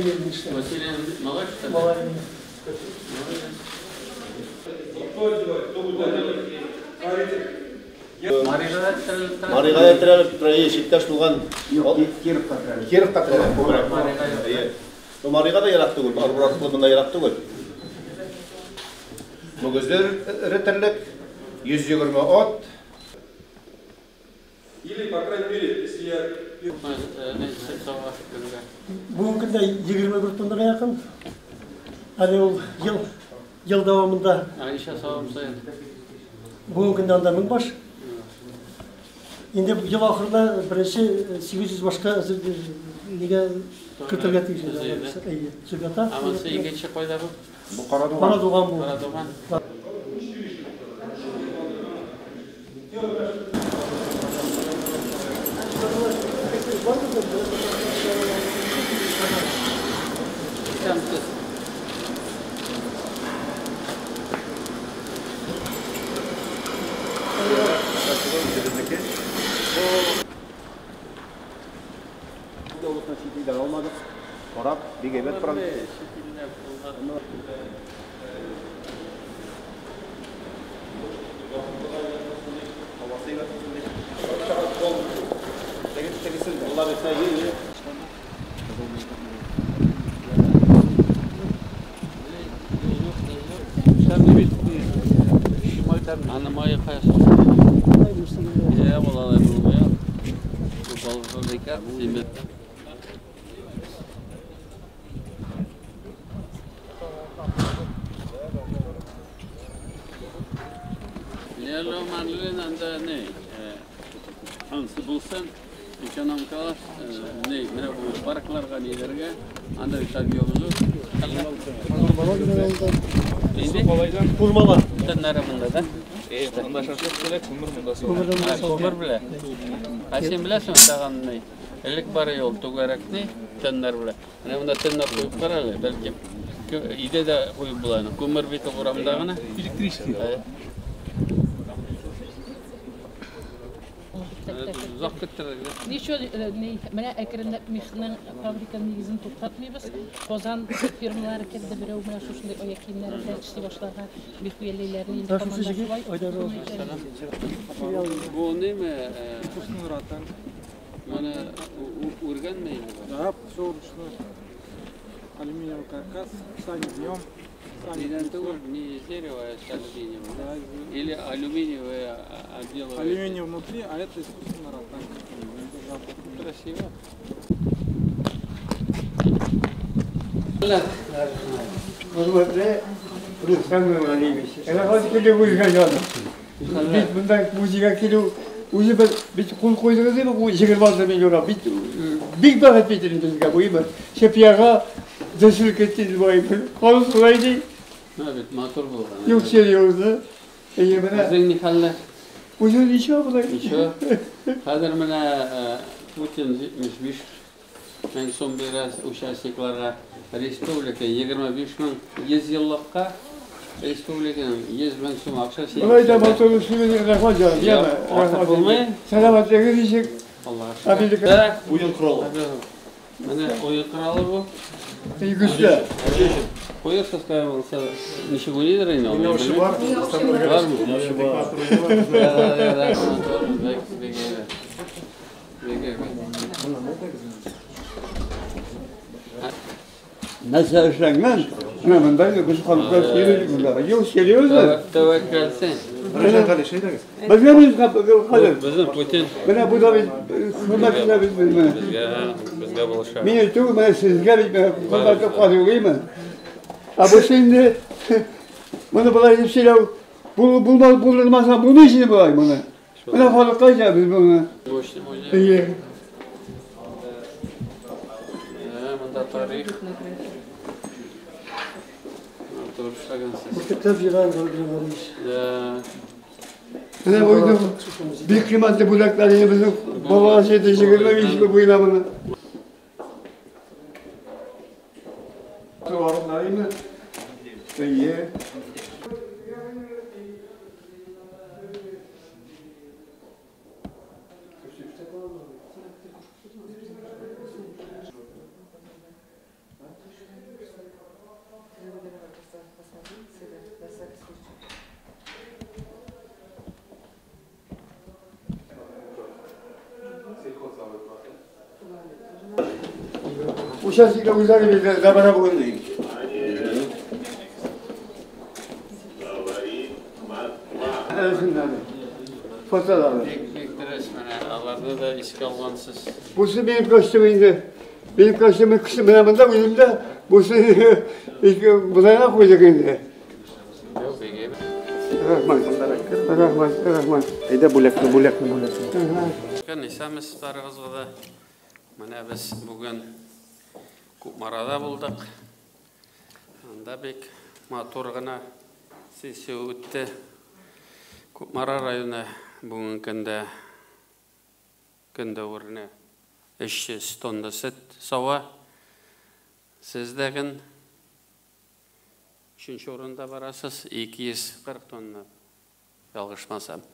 geldi işte. Василий Малаш? Malay. Маригада тирәлеп шиттәш булган. Кировка тирәлеп. Маригада ярак түгел, Арбурак клубында ярак түгел. Мөгезләр ретерлек 120 от. Или, по крайней мере, если я... Бүгінгі күнде 21 тоннаға жақын. Әлі ол ел давамында. Бүгінгі күнде анда 1000 баш. Енді ел ақырында бірінші 800 башқа неге кіртілге тегізді. Амасы егетші қойда бұл? Бұл Қарадуған. Қарадуған бұл. Oluktan şekilde almadık. Korap, bir gebet bırak. Allah mesela iyi. Ana maya kayası. Ya vallahi bu ya. Bu balıklar bekar, zimmet. Lelo manlılığın anda ne? Hansı bulsan, uçanam kalar. Ne? Mene bu parklarga nelerge? Anda tabi yolu. Kurmala. Tınları bunda da. Mında şaşırtıp söyle, kumur munda sonra. Kumur bile. Sen bilesin sağan ne? Elik barı yol tugarak ne? Tınlar bile. Hani bunda tınlar koyup karalı belki. İde de koyup bulanı. Kumur biti kuramdağına. Elektrişki. Uzak gittirir. Ничего, менә әкренләп мехнең фабриканың нигезен туктатмыйбыз. Казан фирмалары килде берәү менә шушындый аяк киемнәре белән эшли башлаган бихуялләрләрне инде Bu ne mi? Mana urgan mı? Да, все ручной. Алюминиевый каркас, сани днем. Не из дерева, а с алюминиевым. Или алюминиевое отделывается. Алюминий внутри, а это искусственный ротан. Красиво. Biz bundan müziğe kilo uzi bir kul koyduğunuz gibi bu 20 milyon bir bakıp bitirin bizga bu iman. Şepiyaga dışılık ettiniz bu iman. Kol kolaydı. Evet, motor bu. Yükseliyordu. Bana Sizin nihalle. uzun işi var. İşe. Kadir bana Putin zitmiş. Ben son biraz uşaklıklara Respublika 25 bin 100 yıllıkka Respublika'nın 100 bin sum akşa şey. Olay da motor üstüne rakacağız. Ya, ortak olmayı. Selametle gidecek. Allah aşkına. Oyun kuralı. Mana oyun kuralı bu. İyi güçlü. Koyarsanız kaybolsa nişi golidir yine. Oynaşı var. Var mı? Oynaşı var. Evet. Nasıl yaşlangan? Ana bundan da kız kalıplar geliyor bunlar. Yok geliyoruz da. Tevekkül sen. Rajan kardeş şey de. Bakıyor biz kalır. Bizim Putin. Bana bu da biz hürmetine biz Bizge buluşar. Mine çok bana sizge bir hürmetle kalıyor mu? Ama şimdi bunu bulayım şeyler bulunmazsa bunu için bulayım bunu. Bana fabrikayacağız biz bunu. Boştum hocam. İyi. Bunda tarih. Duruşlagan siz. Bu kitap yılan gördüğümüz. Bana koydum. Bir kıymetli bulakları bizim babana şey teşekkür ederim bu inanımına. Var mı? İyi. участокта өзлері забара бүгін. Fotoğrafı. Аларды да еске алғансыз. Busu benim kostümümde. Benim kostümün kısmında önümde. Busu buraya koyacak indi. Жоқ, беге. Rahmat. Eyde bulaklı. Нисамыз барығызға да. Міне біз бүгін Көкмарада болдық. Анда бек матур ғана сессия өтті. Көкмара районы бүгін күнді орны 300 тонна сүт сауа. Сіздегін 3-ші орында барасыз 240 тонна ялғышмасам.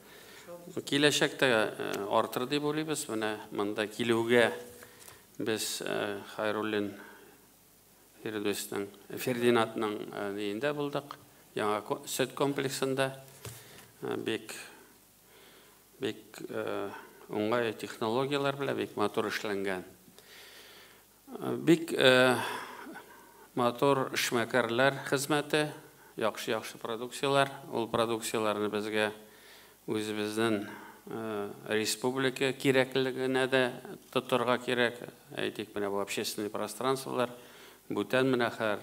Келешекте артыр деп ойлаймыз. Міне мында келуге біз Хайруллин Фердинатның дейінде болдық. Яңа сүт комплексінде бек оңай технологиялар біле бек мотор ішленген. Бек мотор ішмәкәрләр хезмәте, яқшы продукциялар. Ол продукцияларны бізге өзіміздің республика керектілігіне де тұтырға керек. Әйтек, міне бұл общественный пространстволар, бүтән міне қар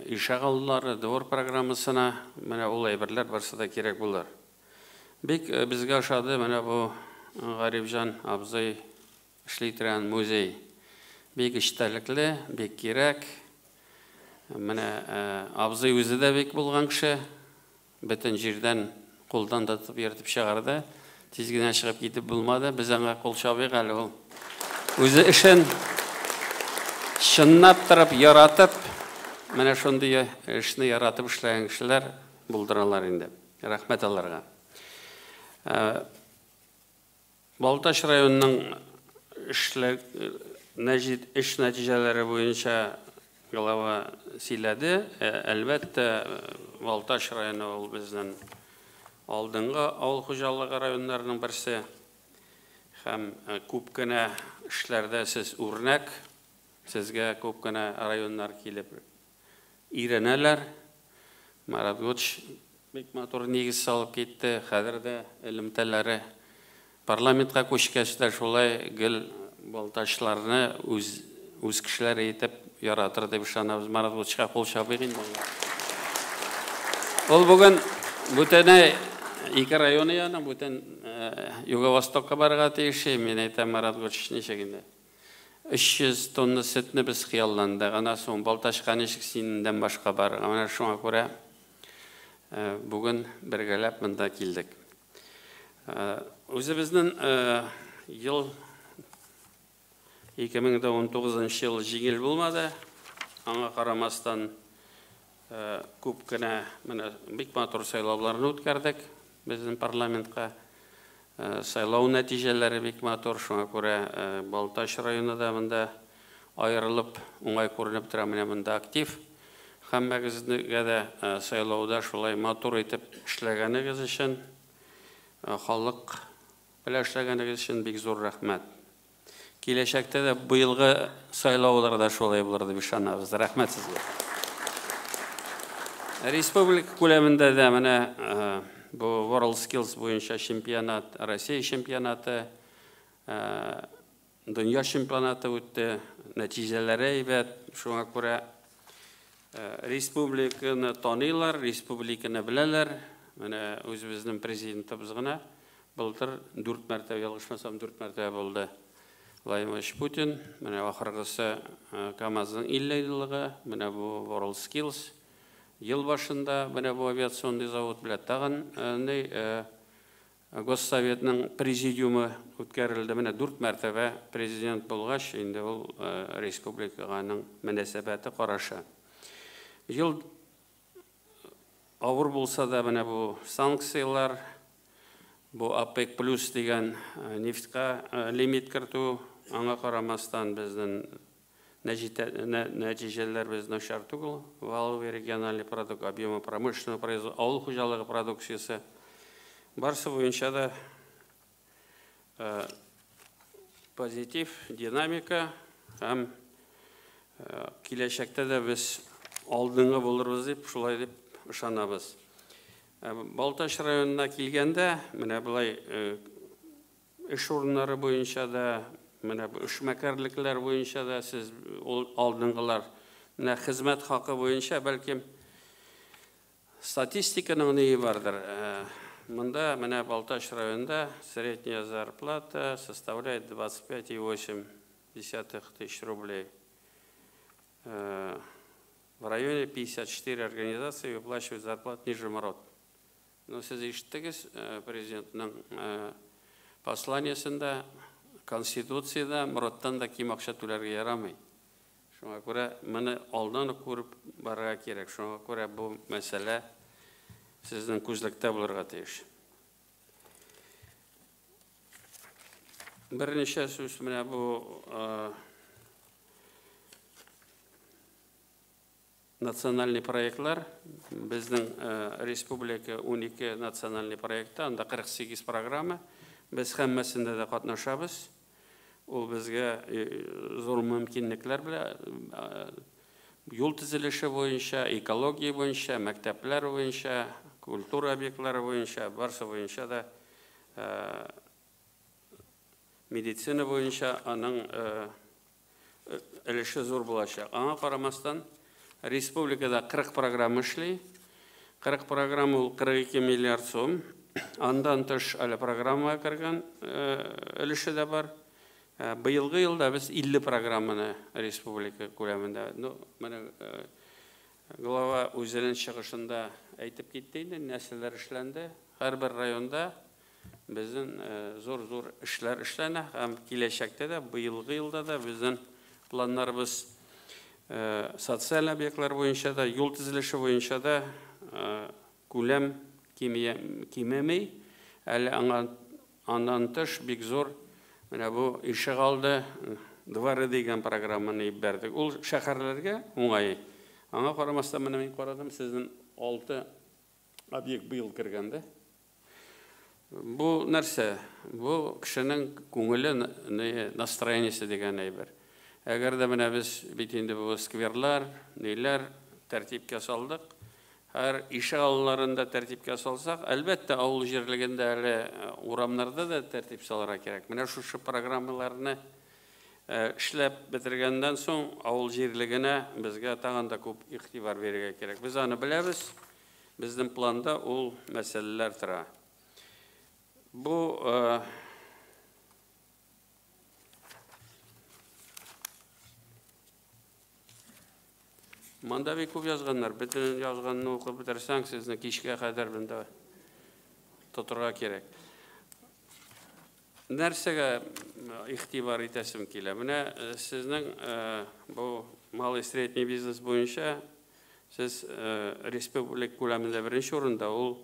ишағалылары дұғыр программасына міне ол әйбірлер барса да керек болар. Бек бізге ашады міне бұл Ғарибжан абзай ішлейтірен музей. Бек іштәліклі, бек керек. Міне абзай өзі де бек болған кіші. Бітін жерден қолдан датып ертіп шығарды. Тезгіне шығып кетіп болмады. Біз аңға қол шабайық әлі ол. Өзі ішін шыннап тұрып, яратып, міне шонды ішіні яратып ішлеген кішілер бұлдыралар енді. Рахмет аларға. Балташ районының іш нәтижелері бойынша глава сөйледі. Әлбәтте, Балташ районы ол біздің алдыңғы ауыл қожалығы райондарының бірісі. Һәм көп кенә эшләрдә сіз үрнәк, сезгә көп кенә районнар килеп өйрәнәләр. Марат Гоч бик матур нигез салып китте. Хәзер дә элемтәләре парламентка күчкәч тә шулай гел Балташларны үз кешеләре итеп яратыр дип ышанабыз. Марат Гочка кул шабыйк инде. Ул бүген бүтәне ике районы яна, бүтән Юго-Востокка барырга тиеш. Мен әйтәм, Марат Гоч ничегенде. 300 тонна сөтне без хыялландык. Ана соң Балташка ничек синендән башка бар. Ана шуңа күрә бүген бергәләп монда килдек. Үзебезнең ел 2019 ел җиңел булмады. Аңа карамастан күп кенә бик матур сайлауларны үткәрдек. Безнең парламентка сайлау нәтиҗәләре бик матур. Шуңа күрә Балташ районында монда аерылып, уңай күренеп тора. Менә монда актив. Һәммәгезгә дә сайлауда шулай матур итеп эшләгәнегез өчен, халык белән эшләгәнегез өчен бик зур рәхмәт. Киләчәктә дә быелгы сайлауларда шулай булыр дип ышанабыз. Рәхмәт сезгә. Республика күләмендә дә менә бу World Skills буенча чемпионат, Россия чемпионаты, дөнья чемпионаты үтте. Нәтиҗәләре әйбәт. Шуңа күрә республиканы таныйлар, республиканы беләләр. Менә үзебезнең президентыбыз гына былтыр 4 мәртәбә, ялгышмасам 4 мәртәбә булды. Владимир Путин, менә ахыргысы КамАЗның 50-лыгы, менә бу World Skills. Ел башында менә бу авиационный завод белән тагын Госсоветның президиумы үткәрелде. Менә 4 мәртәбә президент булгач, инде ул республиканың мөнәсәбәте карашы. Ел авыр булса да менә бу санкциялар, бу ОПЕК+ дигән нефтька лимит кертү, аңа карамастан безнең нәтиҗәләр безнең шарт түгел. Валовый региональный продукт, объемы промышленного производства, авыл хуҗалыгы продукциясе барсы буенча да позитив, динамика һәм Киләчәктә дә без алдыңғы булырбыз дип, шулай дип ышанабыз. Балташ районына килгәндә, менә булай эш урыннары буенча да, менә эшмәкәрлекләр буенча да сез алдыңгылар. Менә хезмәт хакы буенча бәлкем статистиканың ние бардыр. Монда менә Балташ районында средняя зарплата составляет 25,8 тысяч рублей. В районе 54 организации выплачивают зарплату ниже МРОТ. Но сіз ишеттегез президентның посланиесында, конституцияда МРОТтан да ким акча түләргә ярамый. Шуңа күрә моны алдан күреп барырга кирәк. Шуңа күрә бу мәсьәлә сезнең күзлектә булырга тиеш. Берничә сүз менә бу национальный проектлар, безнең республика 12 национальный проектта, анда 48 программа, без һәммәсендә дә катнашабыз. Ул безгә зур мөмкинлекләр белән юл төзелеше буенча, экология буенча, мәктәпләр буенча, культура объектлары буенча, барсы буенча да медицина буенча аның өлеше зур булачак. Аңа карамастан республикада 40 программа эшли. 40 программа ул 42 миллиард сум. Андан тыш әле программага кергән өлеше дә бар. Быелгы елда без 50 программаны республика күләмендә. Менә глава үзенең чыгышында әйтеп китте инде, нәрсәләр эшләнде. Һәрбер районда безнең зур эшләр эшләнә һәм киләчәктә дә быелгы елда да безнең планнарыбыз социаль объектлар буенча да, юл төзелеше буенча да күләм кимеми, әле аннан тыш бик зур менә бу ишек алды дворы дигән программаны бердек. Ул шәһәрләргә уңай. Аңа карамастан менә мин карадым, сезнең 6 объект быел кергәндә. Бу нәрсә? Бу кешенең күңеле настроениесе дигән әйбер. Әгәр дә менә без бит инде бу скверлар, ниләр тәртипкә салдык. Һәр ишек алларында тәртипкә салсак, әлбәттә авыл җирлегендә әле урамнарда да тәртип салырга кирәк. Менә шушы программаларны эшләп бетергәннән соң авыл җирлегенә безгә тагын да күп игътибар бирергә кирәк. Без аны беләбез. Безнең планда ул мәсьәләләр тора. Бу Манда бик күп язганнар. Бөтен язганны укып бетерсәң, сезне кичкә кадәр монда тотырга кирәк. Нәрсәгә игътибар итәсем килә? Менә сезнең бу малый средний бизнес буенча сез республика күләмендә беренче урында, ул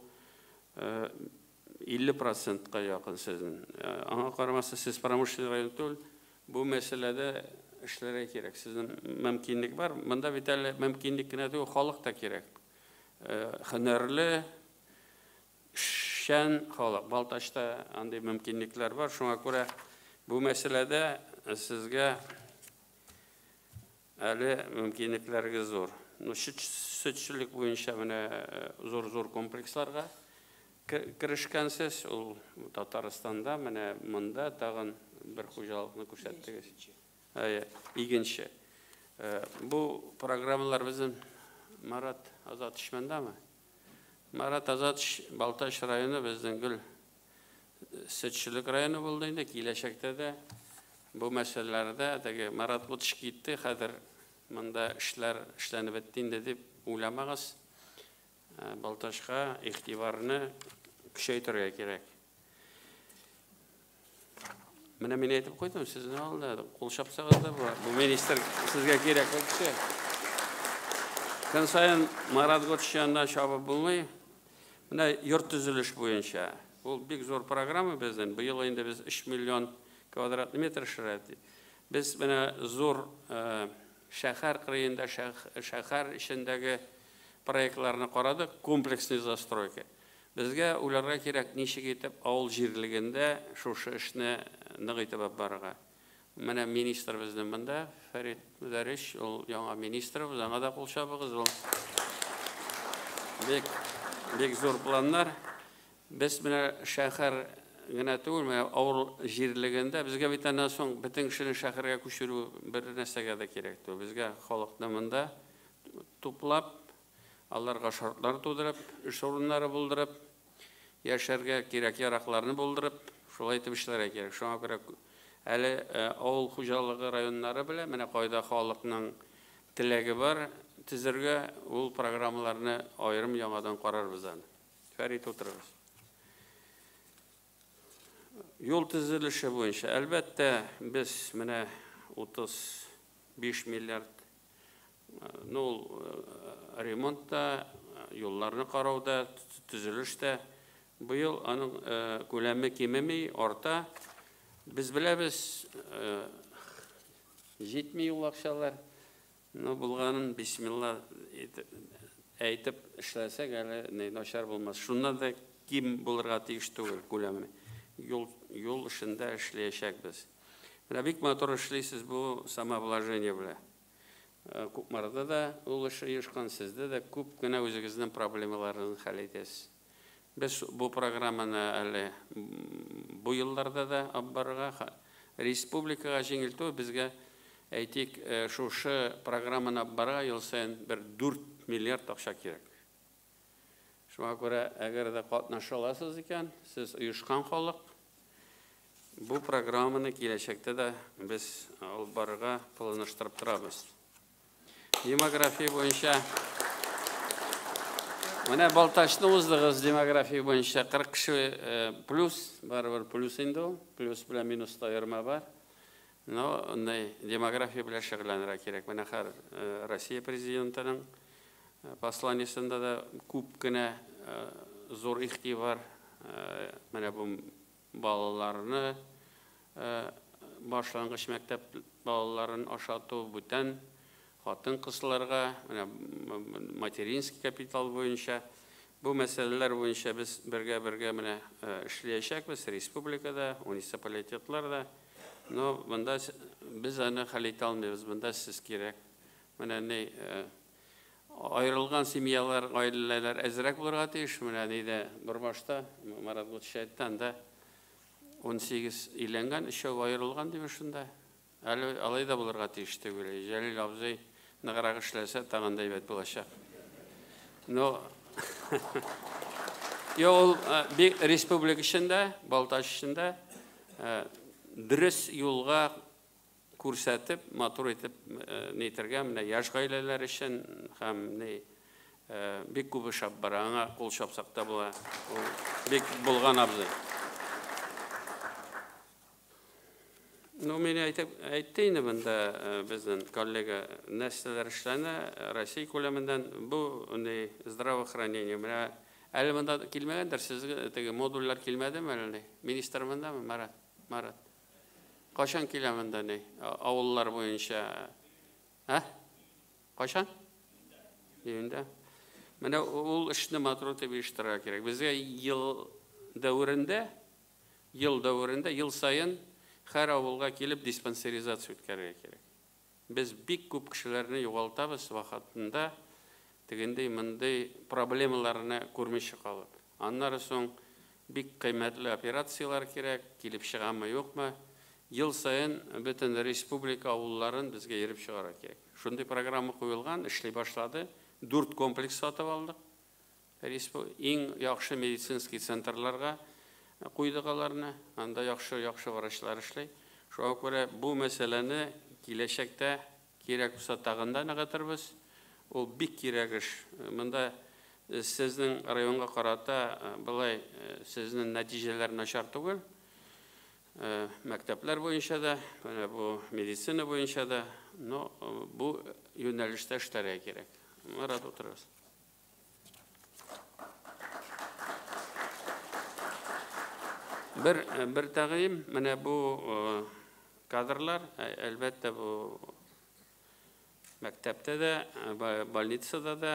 50%-ка якын сезнең. Аңа карамастан сез промышленный район түгел, бу мәсьәләдә эшләргә кирәк. Сезнең мөмкинлек бар. Монда бит әле мөмкинлек кенә түгел, халык та кирәк. Һөнәрле, шән халык. Балташта андый мөмкинлекләр бар. Шуңа күрә бу мәсьәләдә сезгә әле мөмкинлекләргә зур. Сөтчелек буенча менә зур комплексларга керешкәнсез. Ул Татарстанда менә монда тагын бер хуҗалыкны күрсәттегез. Икенче. Бу программалар безнең Марат Азат ишмәндәме? Марат Азат Балташ районы безнең гел сөтчелек районы булды инде. Киләчәктә дә бу мәсьәләләрдә теге Марат утыш китте, хәзер монда эшләр эшләнеп бетте инде дип уйламагыз. Балташка игътибарны көчәйтергә кирәк. Менә мин әйтеп куйдым, сезне алда кул шапсагыз да бар. Бу министр сезгә кирәк булса. Көн сайын Марат Готчанна чабып булмый. Менә йорт төзелеш буенча. Ул бик зур программа безнең. Быел инде без 3 миллион квадрат метр эшләдек. Без менә зур шәһәр кырыенда, шәһәр ичендәге проектларны карадык, комплексный застройка. Безгә уйларга кирәк, ничек итеп авыл җирлегендә шушы эшне нык итеп барырга. Менә министр безнең монда, Фәрит Мөдәриш, ул яңа министр, аңа да кул чабыгыз, ул бик зур планнар. Без менә шәһәр генә түгел, менә авыл җирлегендә безгә бит аннан соң бөтен кешене шәһәргә күчерү бер нәрсәгә дә кирәк. Безгә халыкны монда туплап, аларга шартлар тудырып, эш урыннары булдырып, яшәргә кирәк яракларны булдырып, шулай итеп эшләргә кирәк. Шуңа күрә әле авыл хуҗалыгы районнары белән менә кайда халыкның теләге бар, тизергә ул программаларны аерым яңадан карарбыз аны. Фәрит, утырыгыз. Юл төзелеше буенча, әлбәттә, без менә 35 миллиард ремонтта, юлларны карауда, төзелештә. Быел аның күләме кимеми, арта. Без беләбез, җитми юл акчалар. Булганын бисмилла әйтеп эшләсәк, әле начар булмас. Шуннан да ким булырга тиеш түгел күләме. Юл эшендә эшләячәкбез. Менә бик матур эшлисез бу самовложение белән. Күпмарда да ул эш оешкан, сездә дә күп кенә үзегезнең проблемаларны хәл итәсез. Без бу программаны әле бу елларда да аббарга республикага җиңелтү безгә әйтик, шушы программаны аббарга ел сайын 4 миллиард акча кирәк. Шуңа күрә, әгәр дә катнаша аласыз икән, сез оешкан халык, бу программаны киләчәктә дә без алып барырга планлаштырып торабыз. Демография буенча, менә Балтачны уздыгыз демография буенча 40 кеше плюс, барыбер плюс инде ул, плюс белән минуста аерма бар. Но демография белән шөгыльләнергә кирәк. Менә Россия президентының посланиесында да күп кенә зур игътибар менә бу балаларны, башлангыч мәктәп балаларын ашату, бүтән хатын-кызларга, материнский капитал буенча, бу мәсьәләләр буенча без бергә менә эшләячәкбез республикада, муниципалитетларда. Но монда без аны хәл итә алмыйбыз, монда сез кирәк. Менә айрылган семьялар, гаиләләр әзрәк булырга тиеш. Менә бер башта Марат Гутшәйттан да 18 өйләнгән, 3 айрылган дип шунда. Әле алай да булырга тиеш түгел. Җәлил абзый ныграк эшләсә, тагын да әйбәт булачак. Но ул республика эчендә, Балтач эчендә дөрес юлга күрсәтеп, матур итеп нитергә, менә яшь гаиләләр өчен һәм бик күп эш бар. Аңа кул чапсак та була. Ул бик булган абзый. Мен әйтте инде монда безнең коллега нәрсәләр эшләнә Россия күләмендән бу здравоохранение. Менә әле монда килмәгәндер, сезгә теге модульлар килмәдеме әле? Министр мондамы, Марат? Кашан килә монда авыллар буенча? Кашан? Июньдә. Менә ул эшне матур итеп оештырырга кирәк. Безгә ел дәверендә, ел сайын һәр авылга килеп диспансеризация үткәрергә кирәк. Без бик күп кешеләрне югалтабыз вакытында, тегендәй мондый проблемаларны күрмичә калып. Аннары соң бик кыйммәтле операциялар кирәк, килеп чыгамы, юкмы? Ел сайын бөтен республика авылларын безгә йөреп чыгарга кирәк. Шундый программа куелган, эшли башлады. 4 комплекс сатып алдык. Иң яхшы медицинский центрларга куйдык аларны, анда яхшы врачлар эшли. Шуңа күрә бу мәсьәләне киләчәктә кирәк булса тагын да ныгытырбыз. Ул бик кирәк эш. Монда сезнең районга карата былай сезнең нәтиҗәләр начар түгел. Мәктәпләр буенча да, бу медицина буенча да, но бу юнәлештә эшләргә кирәк. Марат, утырыгыз. Бер тәгъйим, менә бу кадрлар, әлбәттә бу мәктәптә дә, больницада да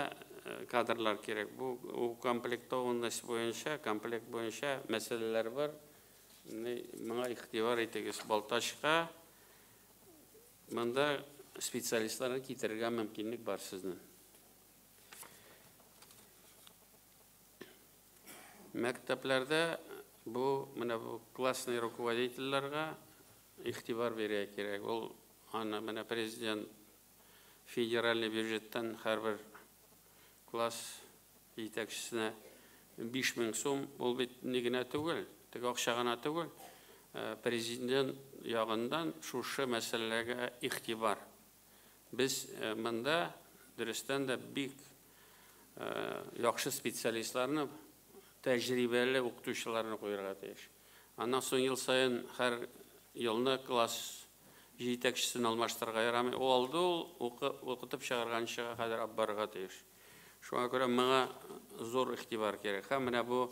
кадрлар кирәк. Бу комплектованность буенча, комплект буенча мәсьәләләр бар. Моңа игътибар итегез. Балтачка Монда специалистларны китерергә мөмкинлек бар сезнең. Мәктәпләрдә бу классный руководительләргә игътибар бирә кирәк. Ул аны президент федеральный бюджеттан һәрбер класс җитәкчесенә 5000 сум, ул бит ни генә түгел, теге акча гына түгел. Президент ягындан шушы мәсьәләгә игътибар. Без монда дөрестән дә бик яхшы специалистларны, тәҗрибәле укытучыларны куярга тиеш. Аннан соң ел сайын һәр елны класс җитәкчесен алмаштырырга ярамый. Ул алды, укытып чыгарганчыга кадәр алып барырга тиеш. Шуңа күрә моңа зур игътибар кирәк. Һәм менә бу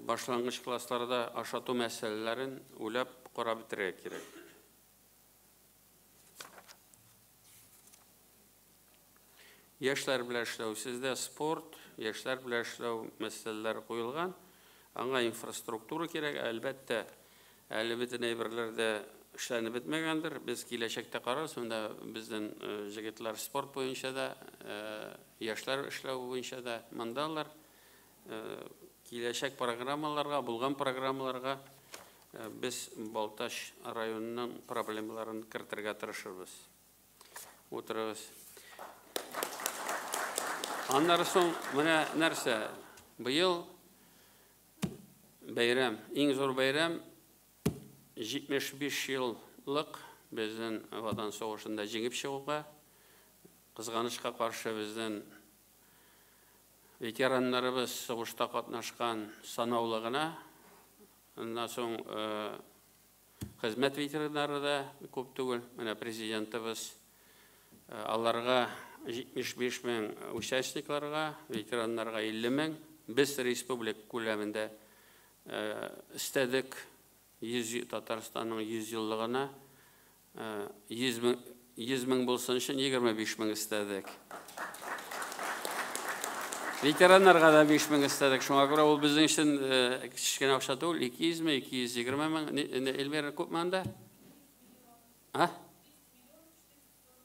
башлангыч классларда ашату мәсьәләләрен уйлап карап бетерергә кирәк. Яшьләр белән эшләү, сездә спорт, яшьләр белән эшләү мәсьәләләре куелган. Аңа инфраструктура кирәк, әлбәттә, әле бөтен әйберләрдә эшләнеп бетмәгәндер. Без киләчәктә карарбыз, монда безнең җегетләр спорт буенча да, яшьләр эшләү буенча да мондалар. Киләчәк программаларга, булган программаларга без Балтач районының проблемаларын кертергә тырышырбыз. Утырыгыз. Аннары соң менә нәрсә? Быел бәйрәм, иң зур бәйрәм 75 еллык безнең Ватан сугышында җиңеп чыгуга, кызганычка каршы безнең ветераннарыбыз сугышта катнашкан санаулы гына, аннан соң хезмәт ветераннары да күп түгел. Менә президентыбыз аларга 75 мең участникларга, ветераннарга 50 мең, без республика күләмендә истәдек Татарстанның 100 еллыгына 100 мең булсын өчен 25 мең истәдек. Ветераннарга да 5 мең истәдек. Шуңа күрә ул безнең өчен кичкенә акча түгел, 200 мең, 220 мең. Эльмира күпме анда?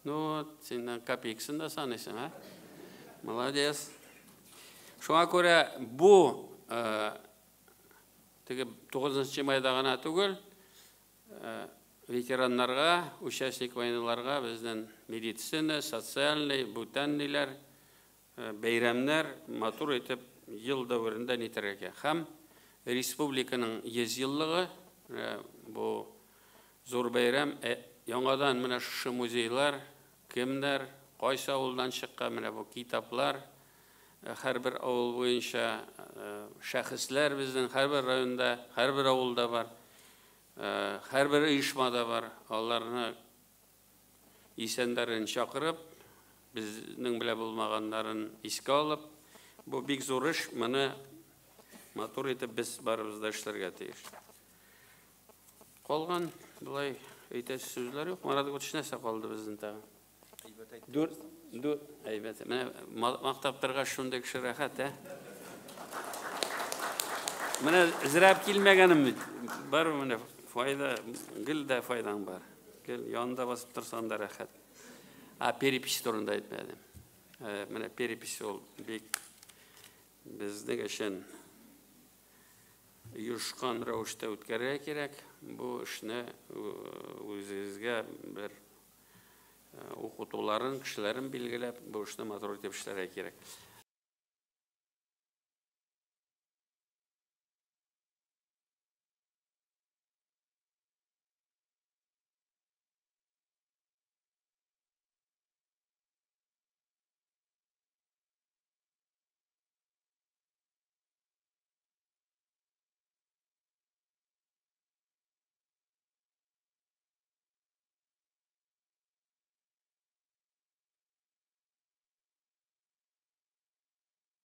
Ну, син копейкасын да саныйсың, Молодец. Шуңа күрә бу теге 9 майда гына түгел, ветераннарга, участник войналарга безнең медицина, социальный, бүтәнниләр, бәйрәмнәр матур итеп ел дәверендә нитәргә. Һәм республиканың 100 еллыгы, бу зур бәйрәм, яңадан менә шушы музейлар, кемнәр, кайсы авылдан чыккан менә бу китаплар, һәрбер авыл буенча шәхесләр безнең һәрбер районда, һәрбер авылда бар, һәрбер оешмада бар. Аларны исәннәрен чакырып, безнең белән булмаганнарын искә алып, бу бик зур эш, моны матур итеп без барыбыз да эшләргә тиеш. Калган булай әйтәсе сүзләр юк. Марат Гутич нәрсә калды безнең тагы? Әйбәт. Менә мактаптарга шундый кеше рәхәт, Менә зирап килмәгәнем бит. Бар менә файда, гел дә файдаң бар. Гел янында басып торсаң да рәхәт. Перепись турында әйтмәдем. Менә перепись ул бик безнең өчен юшкан рәвештә үткәрергә кирәк. Бу эшне үзегезгә бер укытуларын, кешеләрен билгеләп, бу эшне матур итеп эшләргә кирәк.